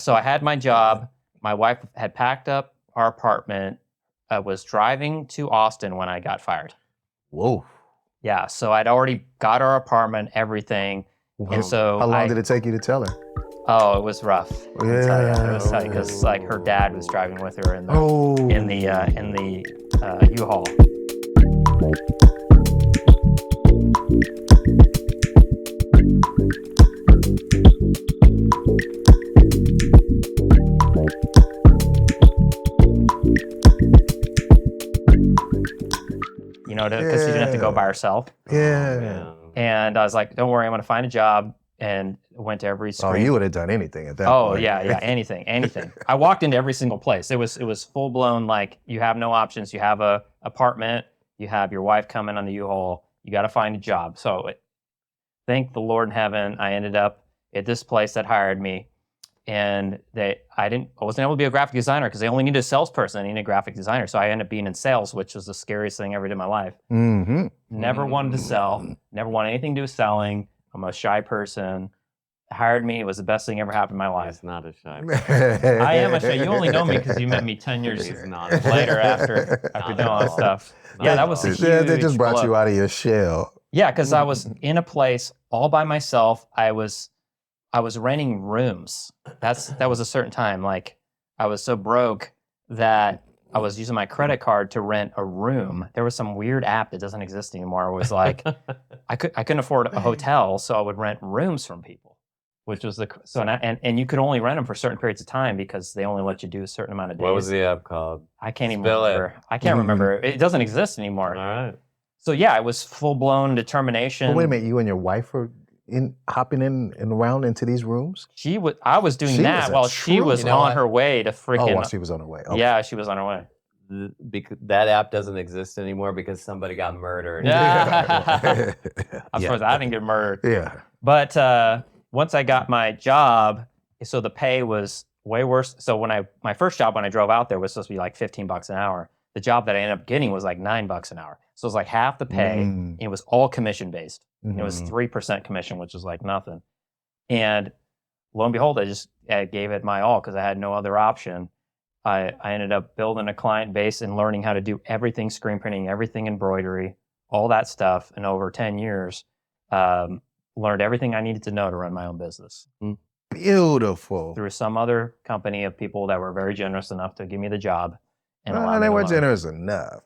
So I had my job. My wife had packed up our apartment. I was driving to Austin when I got fired. Whoa. Yeah, so I'd already got our apartment, everything. And so how long did it take you to tell her? Oh, it was rough. Yeah. It was tight because like her dad was driving with her in the U-Haul. You know, because she didn't have to go by herself. Yeah. And I was like, don't worry, I'm going to find a job. And went to every screen. Oh, you would have done anything at that point. Oh, yeah, anything. I walked into every single place. It was full blown, like, you have no options. You have a apartment. You have your wife coming on the U-Haul. You got to find a job. So thank the Lord in heaven, I ended up at this place that hired me. And I wasn't able to be a graphic designer because they only needed a salesperson. I needed a graphic designer. So I ended up being in sales, which was the scariest thing I ever did in my life. Mm-hmm. Never wanted to sell. Never wanted anything to do with selling. I'm a shy person. Hired me. It was the best thing ever happened in my life. He's not a shy person. I am a shy. You only know me because you met me 10 years later after doing all that stuff. Yeah, that was a huge They just brought blow. you out of your shell. Yeah, because I was in a place all by myself. I was renting rooms. That was a certain time. Like, I was so broke that I was using my credit card to rent a room. There was some weird app that doesn't exist anymore. It was like I couldn't afford a hotel, so I would rent rooms from people, which was and you could only rent them for certain periods of time because they only let you do a certain amount of days. What was the app called? I can't even remember. I can't remember. It doesn't exist anymore. All right. So yeah, it was full blown determination. Well, wait a minute, you and your wife were hopping in and around into these rooms? I was doing that while she was on her way to freaking. Oh, while she was on her way. Okay. Yeah, she was on her way. Because that app doesn't exist anymore because somebody got murdered. Yeah. I'm surprised I didn't get murdered. Yeah. But once I got my job, so the pay was way worse. So my first job when I drove out there was supposed to be like $15 an hour. The job that I ended up getting was like $9 an hour. So it was like half the pay. And it was all commission based. It was 3% commission, which was like nothing. And lo and behold, I gave it my all because I had no other option. I ended up building a client base and learning how to do everything screen printing, everything embroidery, all that stuff. And over 10 years, learned everything I needed to know to run my own business. Beautiful. Through some other company of people that were very generous enough to give me the job. And they weren't generous enough.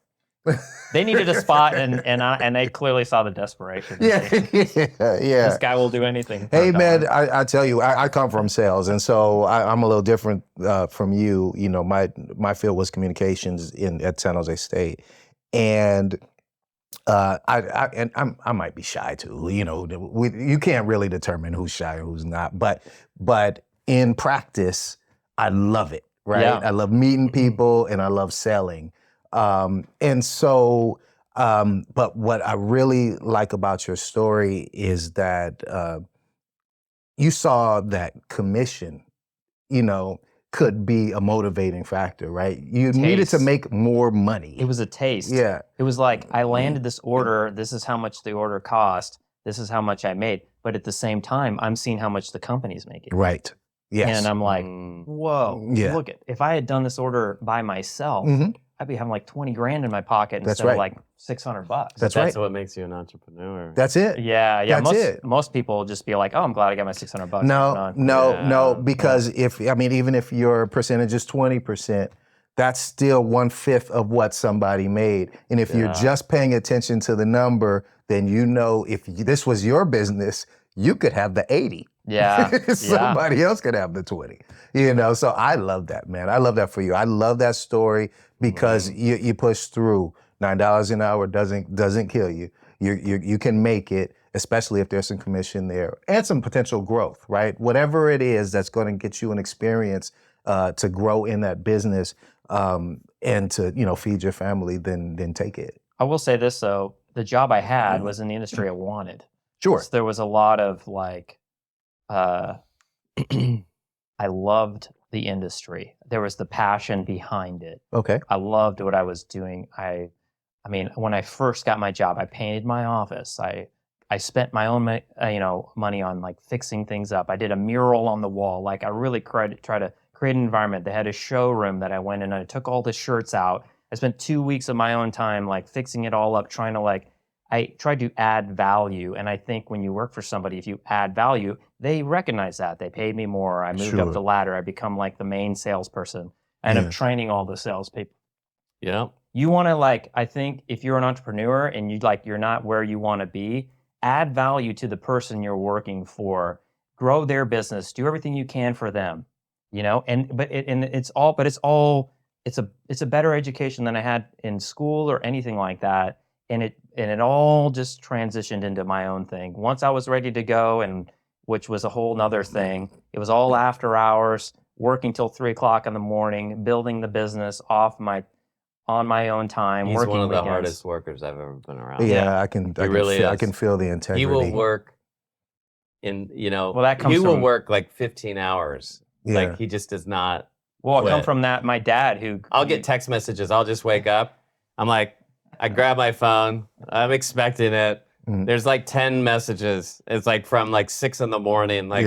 They needed a spot, and they clearly saw the desperation. Yeah. This guy will do anything. Hey, man, I tell you, I come from sales, and so I'm a little different from you. You know, my field was communications at San Jose State, and I might be shy too. You know, you can't really determine who's shy and who's not, but in practice, I love it. Right? Yeah. I love meeting people, and I love selling. And so, but what I really like about your story is that you saw that commission, could be a motivating factor, right? You needed to make more money. It was a taste. Yeah. It was like, I landed this order, this is how much the order cost, this is how much I made. But at the same time, I'm seeing how much the company's making. Right. Yes. And I'm like, whoa, look, if I had done this order by myself, I'd be having like 20 grand in my pocket instead of like $600. That's what makes you an entrepreneur. That's it. Yeah. That's most people just be like, oh, I'm glad I got my $600. No, because even if your percentage is 20%, that's still 1/5 of what somebody made. And if you're just paying attention to the number, then if this was your business, you could have the 80. Yeah. Somebody else could have the 20. So I love that, man. I love that for you. I love that story because you push through. $9 an hour doesn't kill you. You can make it, especially if there's some commission there and some potential growth, right? Whatever it is that's going to get you an experience to grow in that business and to feed your family, then take it. I will say this though, the job I had was in the industry I wanted. Sure. So there was a lot of like, I loved the industry. There was the passion behind it. Okay. I loved what I was doing. I mean, when I first got my job, I painted my office. I I spent my own money on like fixing things up. I did a mural on the wall. Like I really try to create an environment. They had a showroom that I went in and I took all the shirts out. I spent 2 weeks of my own time like fixing it all up, trying to I tried to add value. And I think when you work for somebody, if you add value, they recognize that. They paid me more. I moved up the ladder. I become like the main salesperson. I end up training all the salespeople. Yeah. You want to I think if you're an entrepreneur and you're not where you want to be, add value to the person you're working for, grow their business, do everything you can for them, it's a better education than I had in school or anything like that. And it all just transitioned into my own thing. Once I was ready to go, and which was a whole nother thing, it was all after hours, working till 3:00 in the morning, building the business on my own time. He's working one of the weekends. hardest workers I've ever been around. Yeah, I can feel the integrity. He will work that comes he will from, work like 15 hours. Yeah. Like he just does not Well, I quit. come from that. My dad, I'll get text messages. I'll just wake up. I'm like, I grab my phone. I'm expecting it. There's like 10 messages. It's like from like 6 in the morning. Like,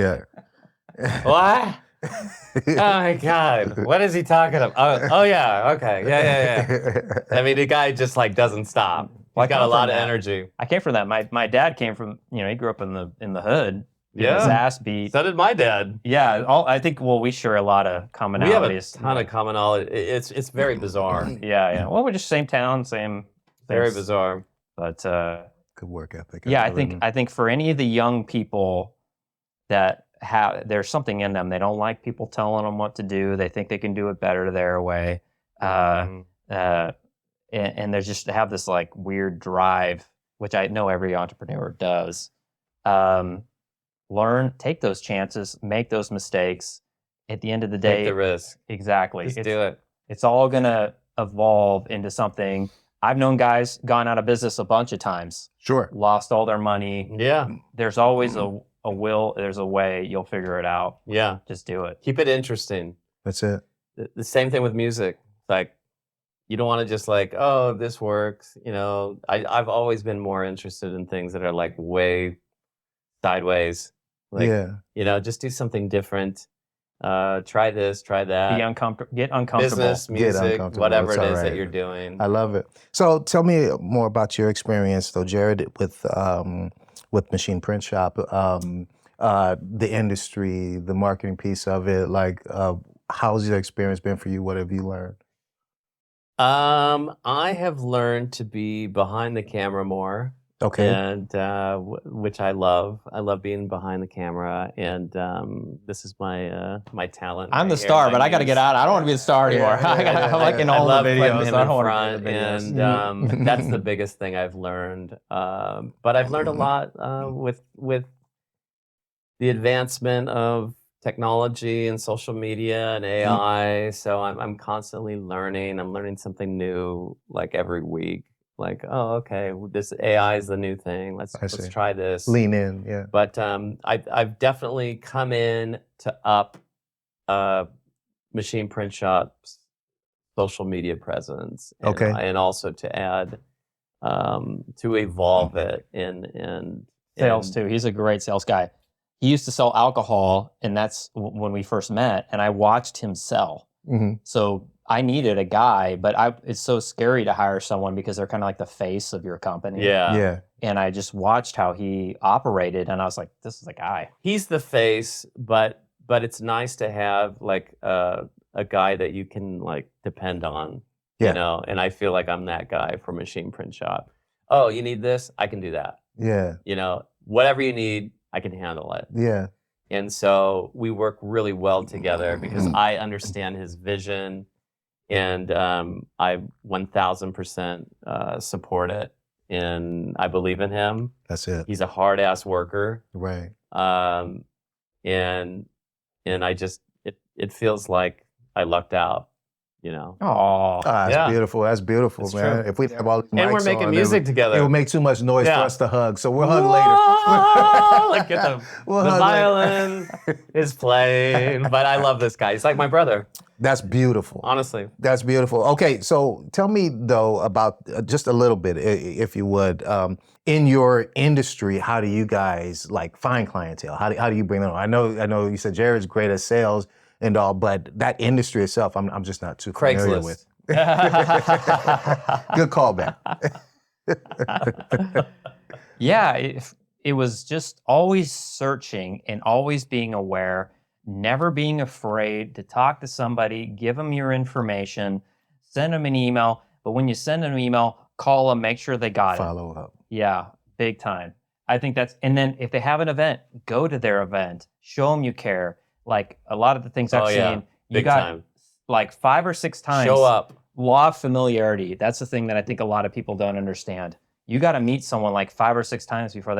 what? Oh my God. What is he talking about? Oh yeah. Okay. Yeah. I mean, the guy just like doesn't stop. He's got a lot of energy. I came from that. My dad came from, he grew up in the hood. Yeah. His ass beat. So did my dad. Yeah. I think, we share a lot of commonalities. We have a ton of commonality. It's very bizarre. Yeah. Well, we're just same town, same. Very bizarre. But good work ethic. Yeah, I think for any of the young people that there's something in them. They don't like people telling them what to do. They think they can do it better their way. And they just have this like weird drive, which I know every entrepreneur does. Learn, take those chances, make those mistakes. At the end of the day, take the risk. Exactly. Just do it. It's all gonna evolve into something. I've known guys gone out of business a bunch of times. Sure. Lost all their money. Yeah. There's always a will. There's a way. You'll figure it out. Yeah. Just do it. Keep it interesting. That's it. The same thing with music. Like, you don't want to just like, oh, this works. I've always been more interested in things that are like way sideways. Like, just do something different. Try this, try that. Get uncomfortable. Business, music, whatever it is that you're doing. I love it. So tell me more about your experience, though, Jared, with Machine Print Shop, the industry, the marketing piece of it. Like, how's your experience been for you? What have you learned? I have learned to be behind the camera more. Okay. And which I love. I love being behind the camera, and this is my my talent. I'm the star, but I got to get out. I don't want to be the star anymore. I'm like in all the videos. I don't want to be in the videos. And that's the biggest thing I've learned. But I've learned a lot with the advancement of technology and social media and AI. So I'm constantly learning. I'm learning something new like every week. Like, oh, okay, this AI is the new thing. Let's try this. Lean in, yeah. But I've definitely come in to up Machine Print Shop's social media presence. And also to add, to evolve it in sales too. He's a great sales guy. He used to sell alcohol, and that's when we first met, and I watched him sell. Mm-hmm. So I needed a guy, but it's so scary to hire someone because they're kind of like the face of your company. Yeah. And I just watched how he operated, and I was like, this is a guy. He's the face, but it's nice to have like a guy that you can like depend on, and I feel like I'm that guy for Machine Print Shop. Oh, you need this? I can do that. Yeah. Whatever you need, I can handle it. Yeah. And so we work really well together because I understand his vision. And I 1,000% support it, and I believe in him. That's it. He's a hard ass worker, right? And I just it feels like I lucked out, Oh, that's beautiful. That's beautiful, it's man. true. If we have all these and we're making music together, it will make too much noise for us to hug. So we'll hug later. Like the violin is playing, but I love this guy. He's like my brother. That's beautiful. Honestly. That's beautiful. Okay, so tell me though about just a little bit, if you would, in your industry, how do you guys like find clientele? How do you bring them on? I know you said Jared's great at sales and all, but that industry itself, I'm just not too familiar with. Good callback. Yeah, it was just always searching and always being aware, never being afraid to talk to somebody, give them your information, send them an email. But when you send them an email, call them, make sure they got it. Follow up. Yeah, big time. I think that's, and then if they have an event, go to their event, show them you care. Like a lot of the things I've seen, you big got time. like 5 or 6 times. Show up. Law of familiarity. That's the thing that I think a lot of people don't understand. You got to meet someone like 5 or 6 times before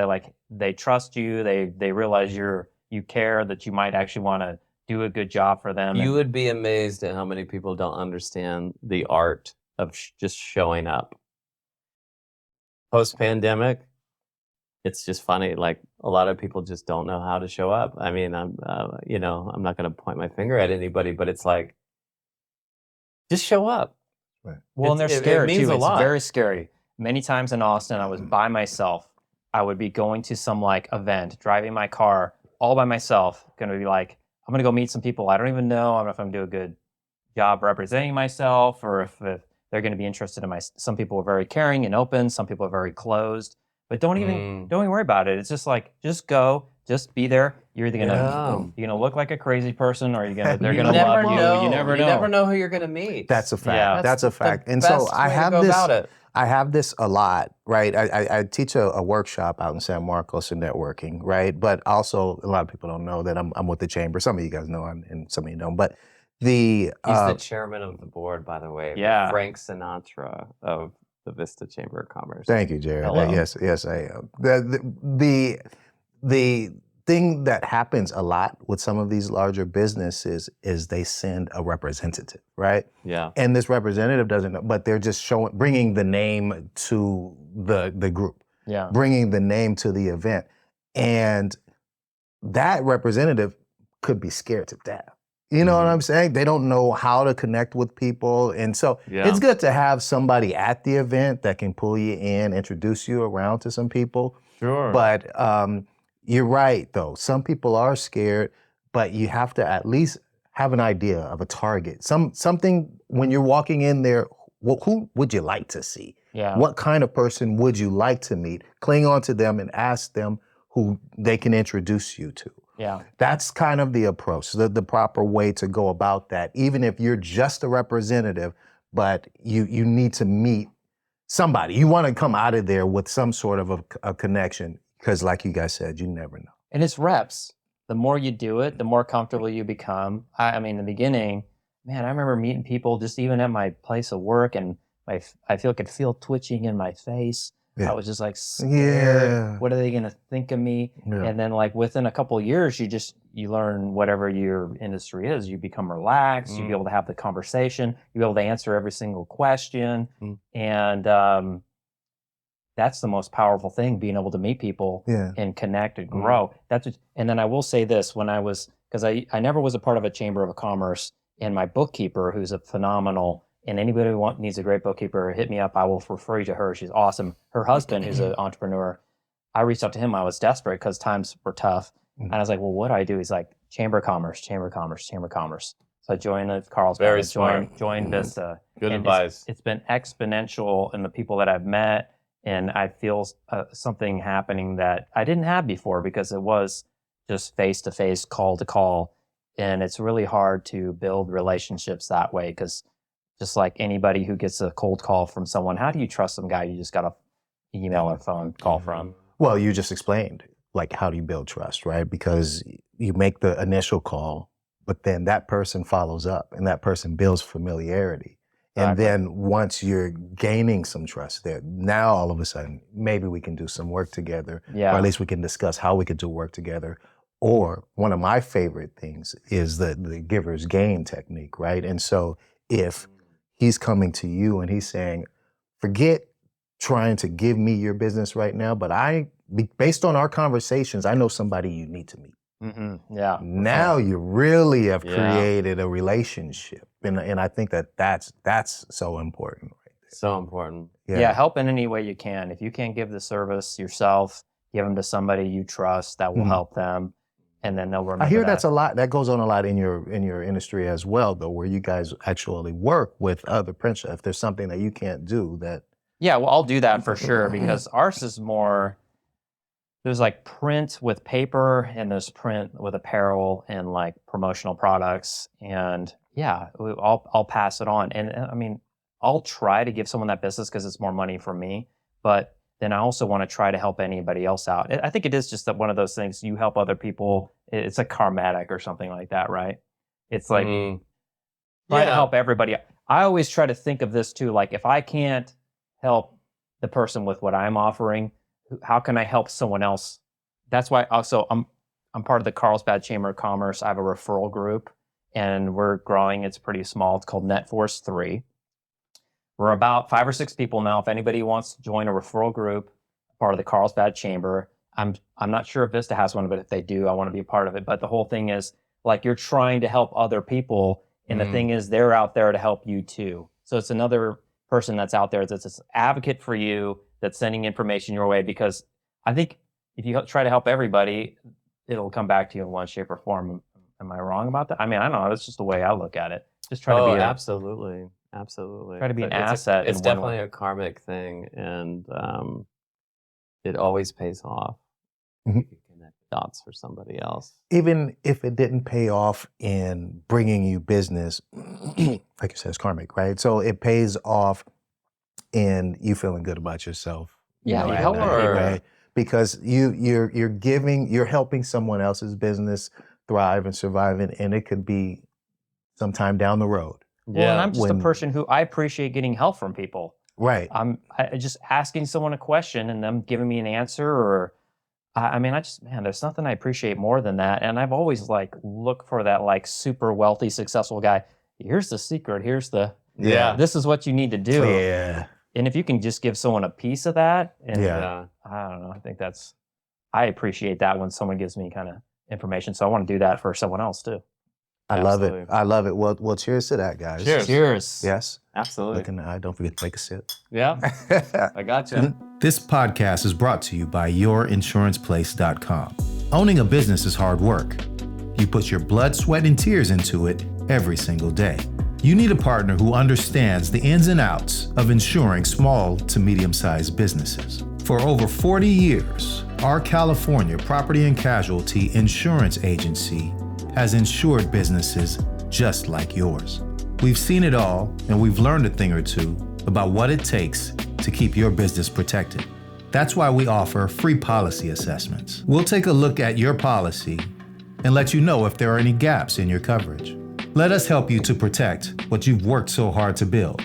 they trust you. They realize you care, that you might actually want to do a good job for them. You would be amazed at how many people don't understand the art of just showing up. Post-pandemic, it's just funny. Like a lot of people just don't know how to show up. I mean, I'm not going to point my finger at anybody, but it's like, just show up. Right. Well, and they're scared it means too. a It's lot. very scary. Many times in Austin, I was by myself. I would be going to some like event, driving my car all by myself, going to be like, I'm going to go meet some people I don't even know. I don't know if I'm doing a good job representing myself, or if they're going to be interested in some people are very caring and open. Some people are very closed, but don't even worry about it. It's just like, just go, just be there. You're either going to look like a crazy person, or they're going to love you. You never know. You never know who you're going to meet. That's a fact. Yeah. That's a fact. the And so best I way to have go this. about it. I have this a lot, right? I teach a workshop out in San Marcos in networking, right? But also, a lot of people don't know that I'm with the chamber. Some of you guys know, and some of you don't. But He's the chairman of the board, by the way. Yeah. Frank Sinatra of the Vista Chamber of Commerce. Thank you, Jared. Hello. Yes, I am. The thing that happens a lot with some of these larger businesses is they send a representative, right? Yeah. And this representative doesn't know, but they're just bringing the name to the group, Yeah. bringing the name to the event, and that representative could be scared to death. You know what I'm saying? They don't know how to connect with people. And so it's good to have somebody at the event that can pull you in, introduce you around to some people. Sure. But you're right, though. Some people are scared, but you have to at least have an idea of a target. Something when you're walking in there, who would you like to see? Yeah. What kind of person would you like to meet? Cling on to them and ask them who they can introduce you to. Yeah. That's kind of the approach, the proper way to go about that. Even if you're just a representative, but you need to meet somebody. You want to come out of there with some sort of a connection, because like you guys said, you never know. And it's reps. The more you do it, the more comfortable you become. I mean, in the beginning, man, I remember meeting people just even at my place of work, and I could feel twitching in my face. Yeah. I was just like scared. Yeah. What are they going to think of me? Yeah. And then like within a couple of years, you learn whatever your industry is. You become relaxed. You be able to have the conversation. You be able to answer every single question. And that's the most powerful thing, being able to meet people and connect and grow. And then I will say this, because I never was a part of a chamber of commerce, and my bookkeeper, who's a phenomenal, and anybody who needs a great bookkeeper, hit me up. I will refer you to her. She's awesome. Her husband, who's an entrepreneur, I reached out to him. I was desperate because times were tough. And I was like, well, what do I do? He's like, Chamber of Commerce, Chamber of Commerce, Chamber of Commerce. So I joined the Carlsbad. Very smart. Joined Vista. Good And advice. It's been exponential in the people that I've met. And I feel something happening that I didn't have before, because it was just face-to-face, call-to-call. And it's really hard to build relationships that way, because just like anybody who gets a cold call from someone, how do you trust some guy you just got an email or phone call from? Well, you just explained, like, how do you build trust, right? Because you make the initial call, but then that person follows up, and that person builds familiarity. And then once you're gaining some trust there, now all of a sudden, maybe we can do some work together, or at least we can discuss how we could do work together. Or one of my favorite things is the giver's gain technique, right? And so if he's coming to you and he's saying, forget trying to give me your business right now, but based on our conversations, I know somebody you need to meet. Yeah. Now you really have created a relationship, and I think that's so important. So important. Yeah, help in any way you can. If you can't give the service yourself, give them to somebody you trust that will help them, and then they'll remember. I hear that. that's a lot. That goes on a lot in your industry as well, though, where you guys actually work with other print shops. If there's something that you can't do, that Yeah, well, I'll do that for sure because ours is more. There's like print with paper, and there's print with apparel and like promotional products, and yeah, I'll pass it on, and I mean. I'll try to give someone that business because it's more money for me, but then I also want to try to help anybody else out. I think it is just that one of those things, you help other people, it's like karmatic or something like that, right? It's like try to help everybody. I always try to think of this too, like if I can't help the person with what I'm offering, how can I help someone else? That's why also I'm part of the Carlsbad Chamber of Commerce. I have a referral group and we're growing. It's pretty small. It's called NetForce 3. We're about 5 or 6 people now. If anybody wants to join a referral group, part of the Carlsbad Chamber, I'm not sure if Vista has one, but if they do, I want to be a part of it. But the whole thing is like you're trying to help other people, and the thing is they're out there to help you too. So it's another person that's out there that's an advocate for you, that's sending information your way. Because I think if you try to help everybody, it'll come back to you in one shape or form. Am I wrong about that? I mean, I don't know. That's just the way I look at it. Just try to be absolutely. Try to be an asset. It's definitely a karmic thing, and it always pays off. You can connect dots for somebody else. Even if it didn't pay off in bringing you business, like you said, it's karmic, right? So it pays off in you feeling good about yourself. Yeah, right? Because you're helping someone else's business thrive and survive, and it could be sometime down the road. Well, and I'm just a person who I appreciate getting help from people. Right. I just asking someone a question and them giving me an answer, or I mean, there's nothing I appreciate more than that. And I've always like looked for that like super wealthy, successful guy. Here's the secret. Here's the this is what you need to do. Yeah. And if you can just give someone a piece of that, and Yeah. I don't know, I think I appreciate that when someone gives me kind of information. So I want to do that for someone else too. I love it. I love it. Well, cheers to that, guys. Cheers. Yes. Absolutely. Look in the eye. Don't forget to take a sip. Yeah. I gotcha. This podcast is brought to you by yourinsurancekplace.com. Owning a business is hard work. You put your blood, sweat, and tears into it every single day. You need a partner who understands the ins and outs of insuring small to medium-sized businesses. For over 40 years, our California Property and Casualty Insurance Agency has insured businesses just like yours. We've seen it all, and we've learned a thing or two about what it takes to keep your business protected. That's why we offer free policy assessments. We'll take a look at your policy and let you know if there are any gaps in your coverage. Let us help you to protect what you've worked so hard to build.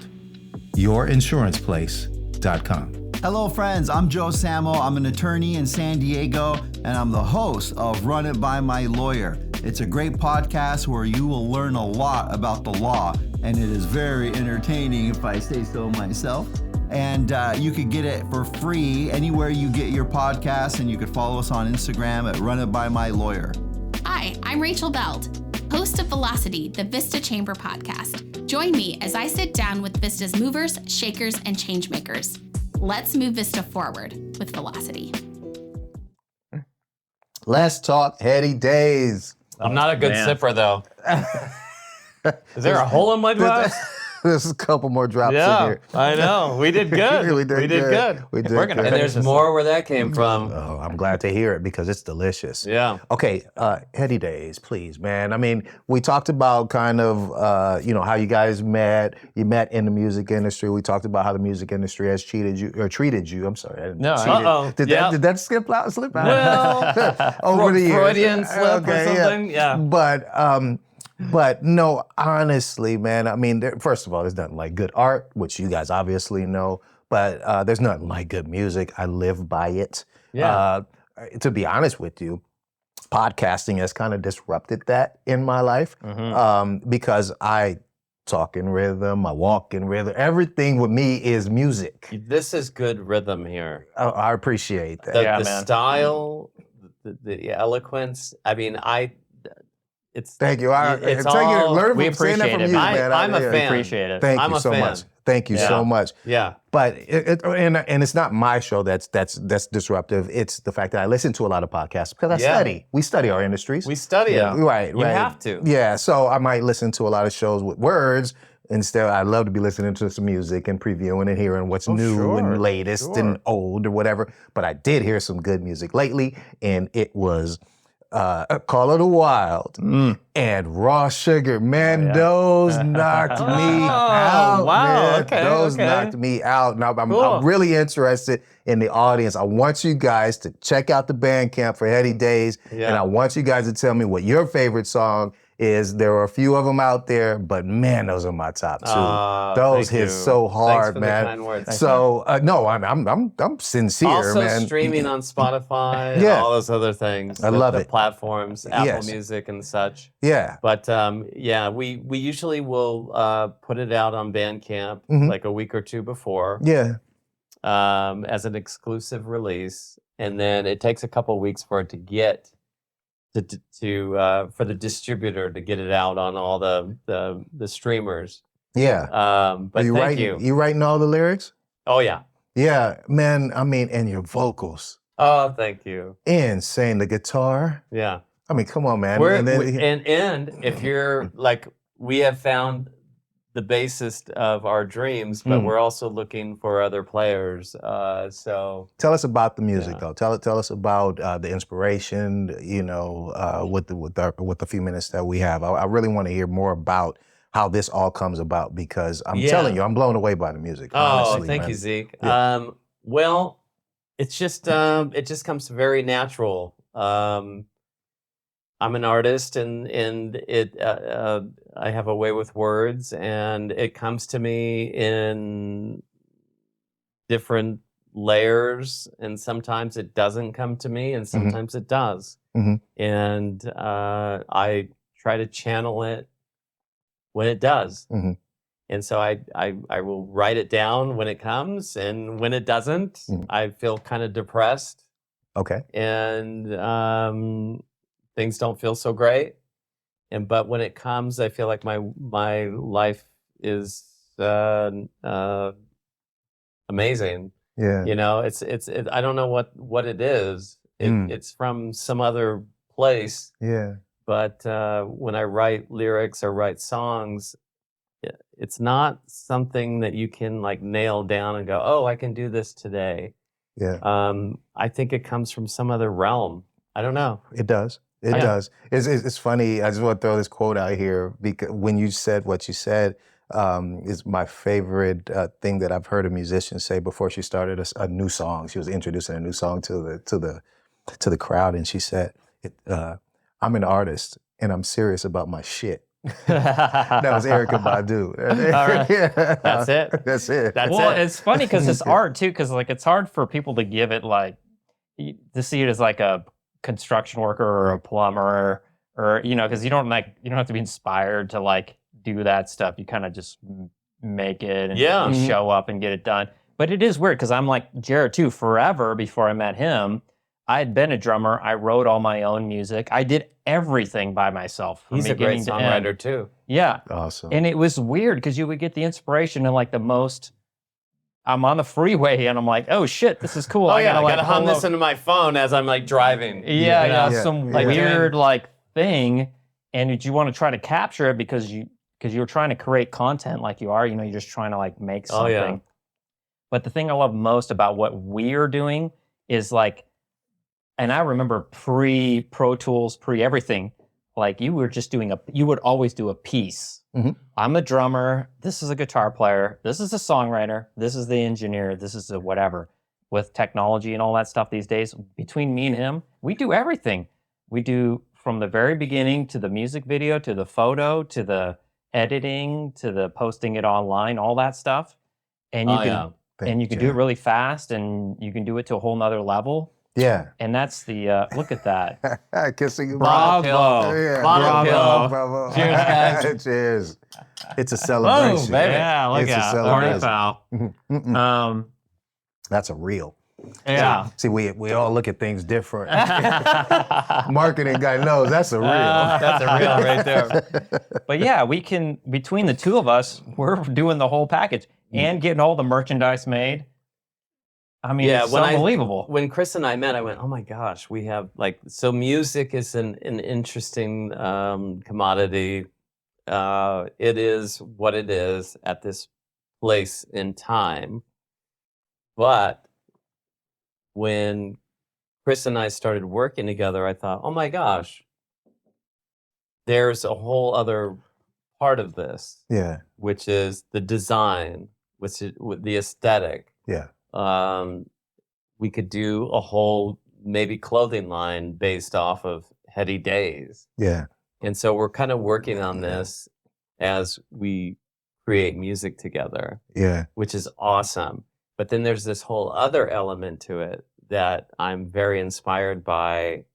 yourinsurancekplace.com. Hello friends, I'm Joe Samo. I'm an attorney in San Diego, and I'm the host of Run It By My Lawyer. It's a great podcast where you will learn a lot about the law, and it is very entertaining if I say so myself. And you could get it for free anywhere you get your podcasts, and you could follow us on Instagram at Run It By My Lawyer. Hi, I'm Rachel Belt, host of Velocity, the Vista Chamber podcast. Join me as I sit down with Vista's movers, shakers, and changemakers. Let's move Vista forward with Velocity. Let's talk heady days. I'm not a good sipper, though. Is there a hole in my glass? There's a couple more drops in here. I know. We did good. We did good. We did We're gonna good. And there's more where that came from. Oh, I'm glad to hear it because it's delicious. Yeah. Okay, heady days, please, man. I mean, we talked about kind of, how you guys met. You met in the music industry. We talked about how the music industry has treated you. I'm sorry. I didn't No, cheated. Did that slip out? Well, over the years. Freudian slip or something. Yeah. But no, honestly, man, I mean, first of all, there's nothing like good art, which you guys obviously know, but there's nothing like good music. I live by it. Yeah. To be honest with you, podcasting has kind of disrupted that in my life because I talk in rhythm, I walk in rhythm. Everything with me is music. This is good rhythm here. I appreciate that. The style, the eloquence. I mean, it's Thank you. it's Thank you. all. Learn we from saying that appreciate from it, you, man. man. I'm a yeah. fan. Appreciate it. Thank I'm you a so fan. much. Thank you Yeah. so much. Yeah. But and it's not my show that's disruptive. It's the fact that I listen to a lot of podcasts because I Yeah. study. We study our industries. We study Yeah. them. Right. You have to. Yeah. So I might listen to a lot of shows with words. Instead, I love to be listening to some music and previewing and hearing what's new sure, and latest and old or whatever. But I did hear some good music lately, and it was Call of the Wild and Raw Sugar. Man, those knocked me out. wow. Man. Okay, Those okay. knocked me out. Now Cool. I'm really interested in the audience. I want you guys to check out the Bandcamp for Heady Days, Yeah. and I want you guys to tell me what your favorite song is. There are a few of them out there, but man, those are my top two. Those thank hit you. so hard, Thanks for man. The kind words. So no, I'm sincere, Also man. streaming on Spotify and Yeah. all those other things. I love the it. platforms, Apple Yes. Music and such. Yeah. But yeah, we usually will put it out on Bandcamp Mhm. like a week or two before Yeah. as an exclusive release, and then it takes a couple weeks for it to get to for the distributor to get it out on all the streamers. Yeah. But Are you thank writing? you. You writing all the lyrics? Oh yeah. Yeah, man. I mean, and your vocals, Oh, thank you. insane. The guitar. Yeah. I mean, come on, man. We're, And then- and if you're like, we have found the bassist of our dreams, but we're also looking for other players. So tell us about the music, Yeah. though. Tell us about the inspiration. You know, with the few minutes that we have, I really want to hear more about how this all comes about because I'm Yeah. telling you, I'm blown away by the music. oh, honestly, thank man. you, Zeke. Yeah. Well, it's just it just comes very natural. I'm an artist, and it I have a way with words, and it comes to me in different layers, and sometimes it doesn't come to me, and sometimes it does. Mhm. And I try to channel it when it does. Mhm. And so I will write it down when it comes, and when it doesn't, Mhm. I feel kind of depressed, Okay. and things don't feel so great. But when it comes, I feel like my life is amazing. Yeah. You know, it's I don't know what it is. It's from some other place. Yeah. But when I write lyrics or write songs, it's not something that you can like nail down and go, oh, I can do this today. Yeah. I think it comes from some other realm. I don't know. It does. It does. It's funny. I just want to throw this quote out here because when you said what you said, is my favorite thing that I've heard a musician say before she started a new song. She was introducing a new song to the crowd, and she said, "I'm an artist, and I'm serious about my shit." That was Erykah Badu. All right. Yeah. That's it. That's it. That's Well, it. it's funny because it's art too, because like it's hard for people to give it like to see it as like a construction worker or a plumber or you know, because you don't have to be inspired to like do that stuff. You kind of just make it and Yeah. you show up and get it done. But it is weird because I'm like Jared too. Forever before I met him, I had been a drummer. I wrote all my own music. I did everything by myself. From He's a great beginning to end. songwriter too. Yeah. Awesome. And it was weird because you would get the inspiration and like the most. I'm on the freeway and I'm like, oh shit, this is cool. Oh yeah, I like, gotta hum pull this over. into my phone as I'm like driving. Yeah, you know? Yeah. some Like weird like thing, and you want to try to capture it because you're trying to create content like you are. You know, you're just trying to like make Oh, something. yeah. But the thing I love most about what we're doing is like, and I remember pre-Pro Tools, pre-everything, like you would always do a piece. Mhm. I'm a drummer, this is a guitar player, this is a songwriter, this is the engineer, this is the whatever. With technology and all that stuff these days, between me and him, we do everything. We do from the very beginning to the music video, to the photo, to the editing, to the posting it online, all that stuff. And you Oh, yeah. and you can do it really fast, and you can do it to a whole nother level. Yeah. And that's the look at that. Kissing you. Bravo. Yeah. Bravo. Bravo. Cheers, guys. Cheers. It's a celebration. Yeah, look It's a at party celebration. foul. That's a real. Yeah. See, we all look at things different. Marketing guy knows that's a real. That's a real right there. But yeah, we can, between the two of us, we're doing the whole package and getting all the merchandise made. I mean, it's unbelievable. When Chris and I met, I went, oh my gosh, we have so music is an interesting commodity. It is what it is at this place in time. But when Chris and I started working together, I thought, oh my gosh, there's a whole other part of this. Yeah. Which is the design, which is the aesthetic. Yeah. We could do a whole maybe clothing line based off of Heady Days. Yeah. And so we're kind of working on this as we create music together. Yeah. Which is awesome. But then there's this whole other element to it that I'm very inspired by,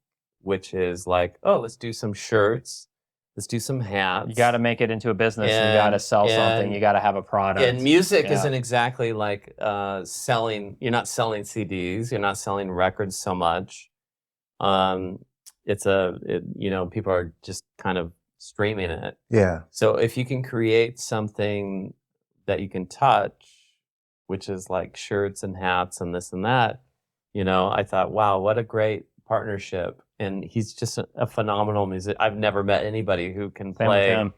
which is let's do some shirts. Let's do some hats. You got to make it into a business. You got to sell something. You got to have a product. And music isn't exactly like selling. You're not selling CDs. You're not selling records so much. People are just kind of streaming it. Yeah. So if you can create something that you can touch, which is like shirts and hats and this and that, I thought, wow, what a great partnership. And he's just a phenomenal musician. I've never met anybody who can play Same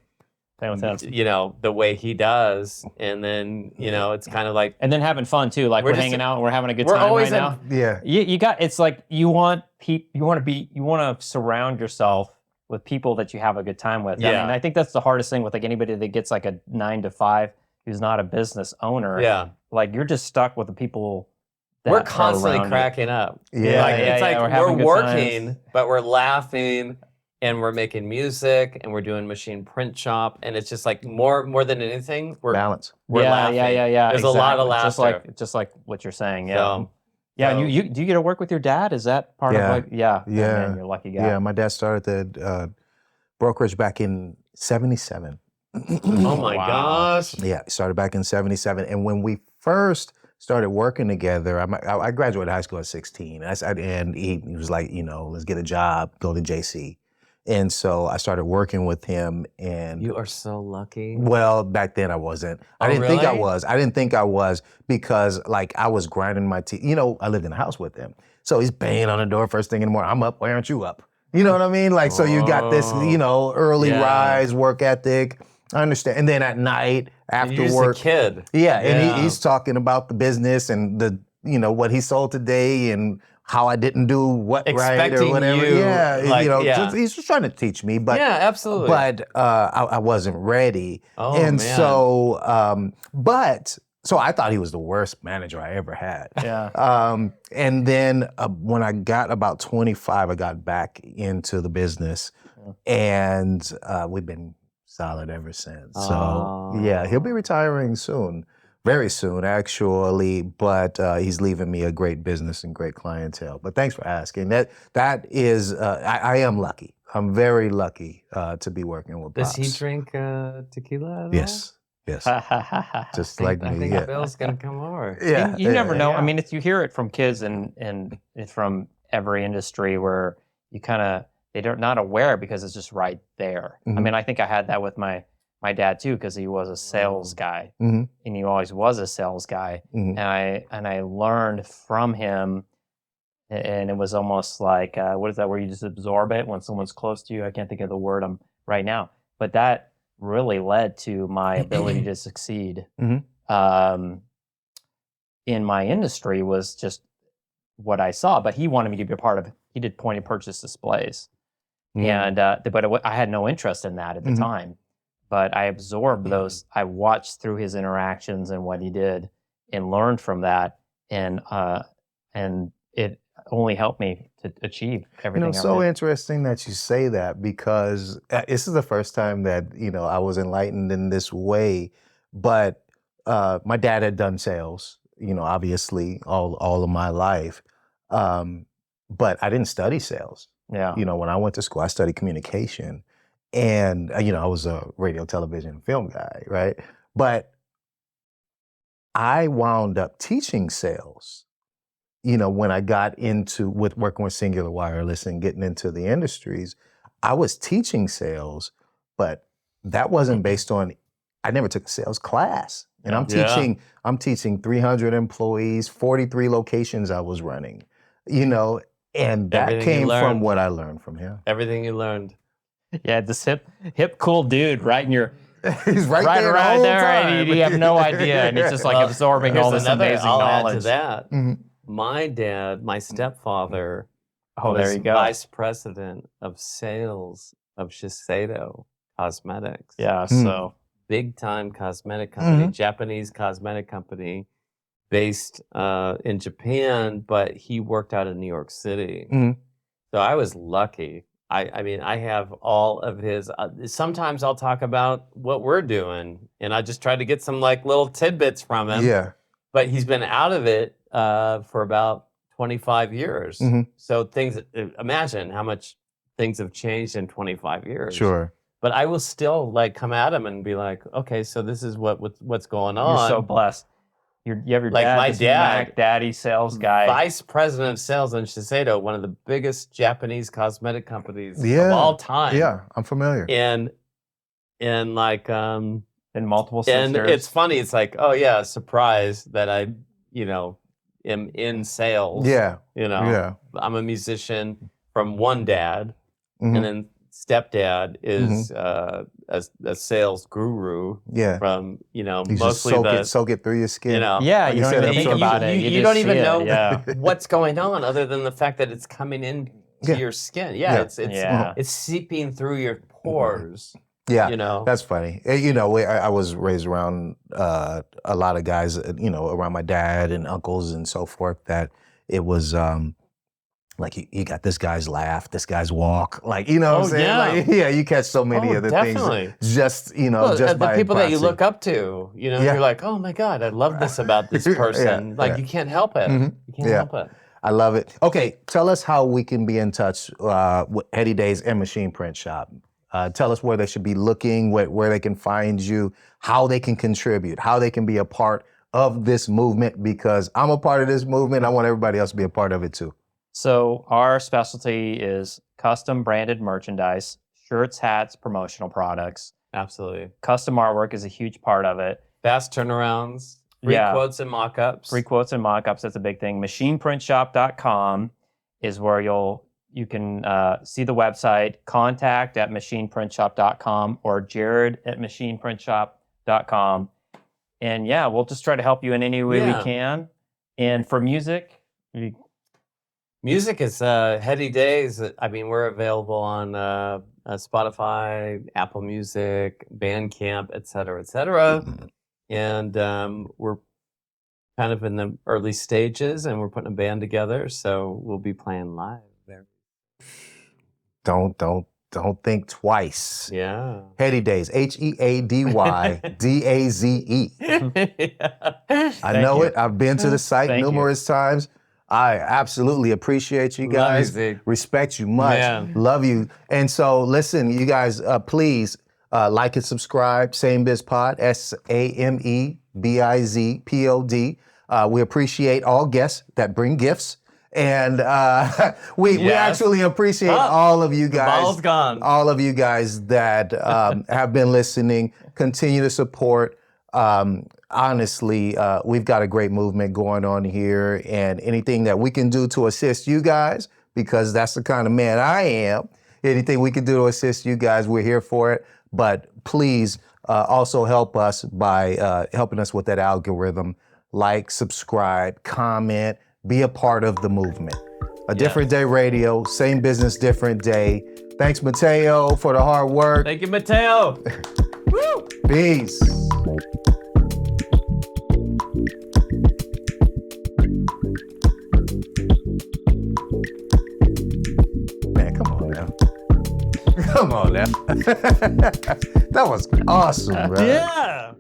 with him. the way he does. And then, it's kind of like, and then having fun too. Like we're hanging out and we're having a good we're time always right now. Yeah. It's like you want to surround yourself with people that you have a good time with. Yeah. I mean, I think that's the hardest thing with anybody that gets a 9 to 5 who's not a business owner. Yeah. You're just stuck with the people that we're are constantly around you. cracking up. Yeah. It's like we're having we're good working, times. but we're laughing and we're making music and we're doing machine print shop. And it's just more than anything, we're Balance. laughing. Yeah. There's a lot of laughter. Just like what you're saying. Yeah. So, And you do you get to work with your dad? Is that part of Yeah. Man, you're a lucky guy. Yeah. My dad started the brokerage back in '77. Oh my gosh. Yeah, started back in '77, and when we first started working together, I graduated high school at 16, and he was like, let's get a job, go to JC, and so I started working with him. And You are so lucky. well, back then I wasn't. I Oh, didn't think I really? was. I didn't think I was because I was grinding my teeth. I lived in a house with him, so he's banging on the door first thing in the morning. I'm up. Why aren't you up? You know what I mean? So you got this, early rise, work ethic. I understand. And then at night after You're just work, a kid. yeah, and he's talking about the business and the what he sold today and how I didn't do what right or Expecting whatever. you, Yeah, he's just trying to teach me, but Yeah, absolutely. but I wasn't ready, Oh, and man. so I thought he was the worst manager I ever had. Yeah. And then when I got about 25, I got back into the business, and we've been solid ever since. So yeah, he'll be retiring soon, very soon actually. But he's leaving me a great business and great clientele. But thanks for asking. That is, I am lucky. I'm very lucky to be working with Pops. Does he drink tequila at all? Yes. Just like I me. think Yeah. Bill's gonna come over. Yeah. You never know. Yeah. I mean, you hear it from kids and from every industry where they're not aware because it's just right there. I Mhm. mean, I think I had that with my dad too, because he was a sales guy, Mhm. and he always was a sales guy. Mhm. And I learned from him, and it was almost like what is that? Where you just absorb it when someone's close to you. I can't think of the word right now, but that really led to my ability to succeed Mhm. in my industry. Was just what I saw, but he wanted me to be a part of it. He did point and purchase displays. And I had no interest in that at the Mhm. time. But I absorbed those. I watched through his interactions and what he did, and learned from that. And it only helped me to achieve everything. I So did. interesting that you say that, because this is the first time that I was enlightened in this way. But my dad had done sales, obviously all of my life, but I didn't study sales. Yeah. When I went to school, I studied communication, and I was a radio, television, film guy, right? But I wound up teaching sales when I got with working with Singular Wireless and getting into the industries, I was teaching sales, but that wasn't based on, I never took a sales class. And I'm teaching 300 employees, 43 locations I was running, and that Everything came you from learned. what I learned from him. Everything you learned. Yeah, this hip, cool dude right in your He's right there the around whole there, time. and you have no idea, and he's just like absorbing all Here's this another, amazing I'll knowledge. add to that. Mhm. My dad, my stepfather, Oh, there was you go. vice president of sales of Shiseido Cosmetics. Yeah, Hmm. so Big time cosmetic company, Mhm. Japanese cosmetic company based in Japan, but he worked out in New York City. Mhm. So I was lucky. I mean, I have all of his. Sometimes I'll talk about what we're doing, and I just try to get some like little tidbits from him. Yeah. But he's been out of it for about 25 years. Mhm. So imagine how much things have changed in 25 years. Sure. But I will still like come at him and be like, okay, so this is what's going on. you're so blessed. You have your Like dad, my this dad, Mac Daddy sales guy. Vice president of sales in Shiseido, one of the biggest Japanese cosmetic companies Yeah. of all time. Yeah, I'm familiar. And like in multiple and sisters. it's funny, it's like, oh yeah, surprise that I, am in sales. Yeah. I'm a musician from one dad, Mhm. and then stepdad is a sales guru Yeah. from, You just mostly soak it through your skin. yeah, Like you don't said, even think absorb about it. You just don't see even it, know Yeah. what's going on other than the fact that it's coming in to Yeah. your skin. Yeah. It's seeping through your pores. Yeah, that's funny. I was raised around a lot of guys, around my dad and uncles and so forth, that it was like you got this guy's laugh, this guy's walk, like, what I'm saying? yeah. Like, yeah, you catch so many of the definitely. things just, Well, just the by people that you proxy. look up to, Yeah. you're like, oh my God, I love this about this person. Yeah. You can't help it. Mhm. You can't Yeah. help it. I love it. Okay, tell us how we can be in touch with Heady Days and Machine Print Shop. Tell us where they should be looking, where they can find you, how they can contribute, how they can be a part of this movement, because I'm a part of this movement. I want everybody else to be a part of it too. So our specialty is custom branded merchandise, shirts, hats, promotional products. Absolutely. Custom artwork is a huge part of it. Fast turnarounds, free Yeah. quotes and mock-ups. Free quotes and mock-ups, that's a big thing. Machineprintshop.com is where you can see the website, contact@machineprintshop.com or jared@machineprintshop.com. And yeah, we'll just try to help you in any way we can. And for music, Music is Heady Days. I mean, we're available on Spotify, Apple Music, Bandcamp, et cetera, and we're kind of in the early stages, and we're putting a band together, so we'll be playing live there. Don't think twice. Yeah. Heady Days, HEADYDAZE. I know it. I've been to the site Thank you. numerous times. I absolutely appreciate you guys. Love you, Zeke. Respect you much. Man. Love you. And so, listen, you guys, please like and subscribe. Same Biz Pod, SAMEBIZPOD. We appreciate all guests that bring gifts. And we actually appreciate all of you guys. Ball's gone. All of you guys that have been listening. Continue to support. Honestly, we've got a great movement going on here, and anything that we can do to assist you guys, because that's the kind of man I am, anything we can do to assist you guys, we're here for it. But please also help us by helping us with that algorithm. Like, subscribe, comment, be a part of the movement. A Different Day Radio, same business, different day. Thanks, Mateo, for the hard work. Thank you, Mateo. Woo! Peace. Man, come on now. Come on now. That was awesome, bro. Yeah.